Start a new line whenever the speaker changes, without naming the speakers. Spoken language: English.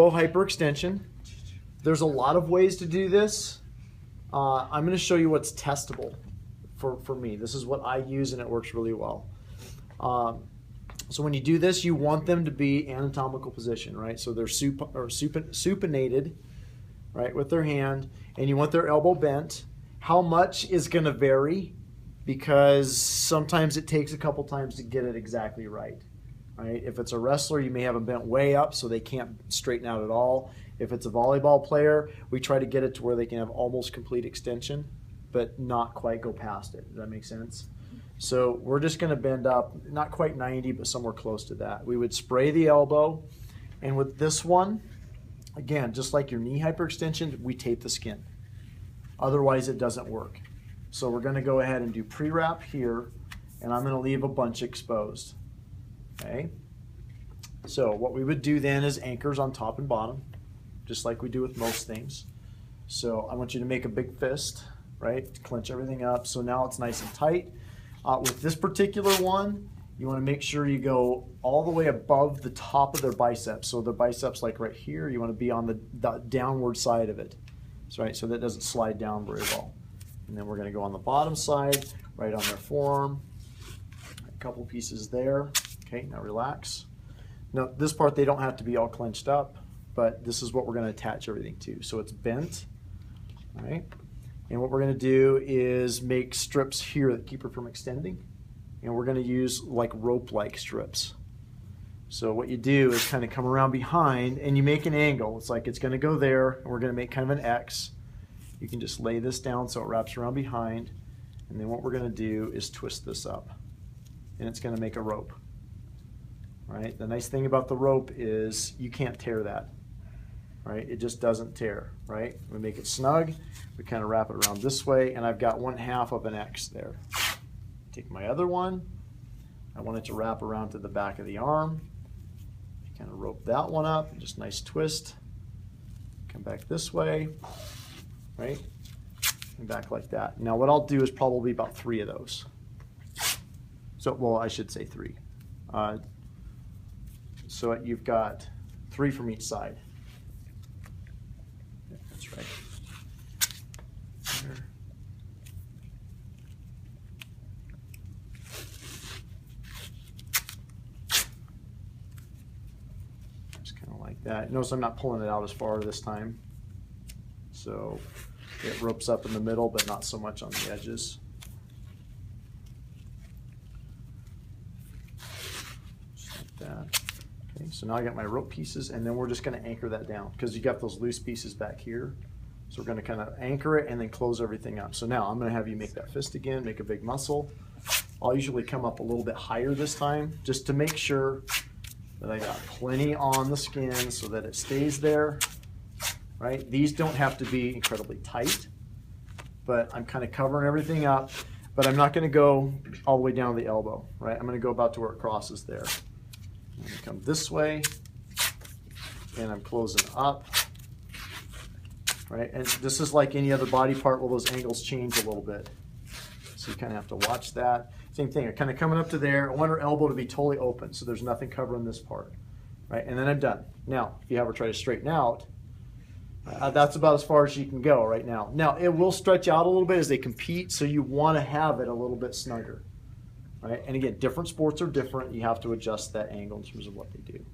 elbow hyperextension. There's a lot of ways to do this. I'm going to show you what's testable for me. This is what I use and it works really well. So when you do this, you want them to be anatomical position, right? So they're supinated, right, with their hand, and you want their elbow bent. How much is going to vary because sometimes it takes a couple times to get it exactly right. Right? If it's a wrestler, you may have them bent way up so they can't straighten out at all. If it's a volleyball player, we try to get it to where they can have almost complete extension, but not quite go past it. Does that make sense? So we're just going to bend up, not quite 90, but somewhere close to that. We would spray the elbow, and with this one, again, just like your knee hyperextension, we tape the skin. Otherwise, it doesn't work. So we're going to go ahead and do pre-wrap here, and I'm going to leave a bunch exposed. Okay? So what we would do then is anchors on top and bottom, just like we do with most things. So I want you to make a big fist, right? Clench everything up. So now it's nice and tight. With this particular one, you want to make sure you go all the way above the top of their biceps. So their biceps, like right here, you want to be on the downward side of it. So, right, so that doesn't slide down very well. And then we're going to go on the bottom side, right on their forearm. A couple pieces there. Okay, now relax. Now this part, they don't have to be all clenched up, but this is what we're going to attach everything to. So it's bent, all right? And what we're going to do is make strips here that keep it from extending. And we're going to use like rope-like strips. So what you do is kind of come around behind and you make an angle. It's like it's going to go there, and we're going to make kind of an X. You can just lay this down so it wraps around behind. And then what we're going to do is twist this up. And it's going to make a rope. Right? The nice thing about the rope is you can't tear that. Right? It just doesn't tear, right? We make it snug, we kind of wrap it around this way, and I've got 1/2 of an X there. Take my other one, I want it to wrap around to the back of the arm, kind of rope that one up, just nice twist, come back this way, right? And back like that. Now what I'll do is probably about 3 of those. So, well, I should say 3. So you've got 3 from each side. That's right. There. Just kind of like that. Notice I'm not pulling it out as far this time. So it ropes up in the middle, but not so much on the edges. Just like that. Okay, so now I got my rope pieces, and then we're just going to anchor that down because you got those loose pieces back here. So we're going to kind of anchor it and then close everything up. So now I'm going to have you make that fist again, make a big muscle. I'll usually come up a little bit higher this time just to make sure that I got plenty on the skin so that it stays there. Right? These don't have to be incredibly tight, but I'm kind of covering everything up, but I'm not going to go all the way down to the elbow. Right? I'm going to go about to where it crosses there. I'm going to come this way, and I'm closing up, right? And this is like any other body part where those angles change a little bit. So you kind of have to watch that. Same thing, I'm kind of coming up to there. I want her elbow to be totally open, so there's nothing covering this part, right? And then I'm done. Now, if you have her try to straighten out, that's about as far as she can go right now. Now, it will stretch out a little bit as they compete, so you want to have it a little bit snugger. Right? And again, different sports are different. You have to adjust that angle in terms of what they do.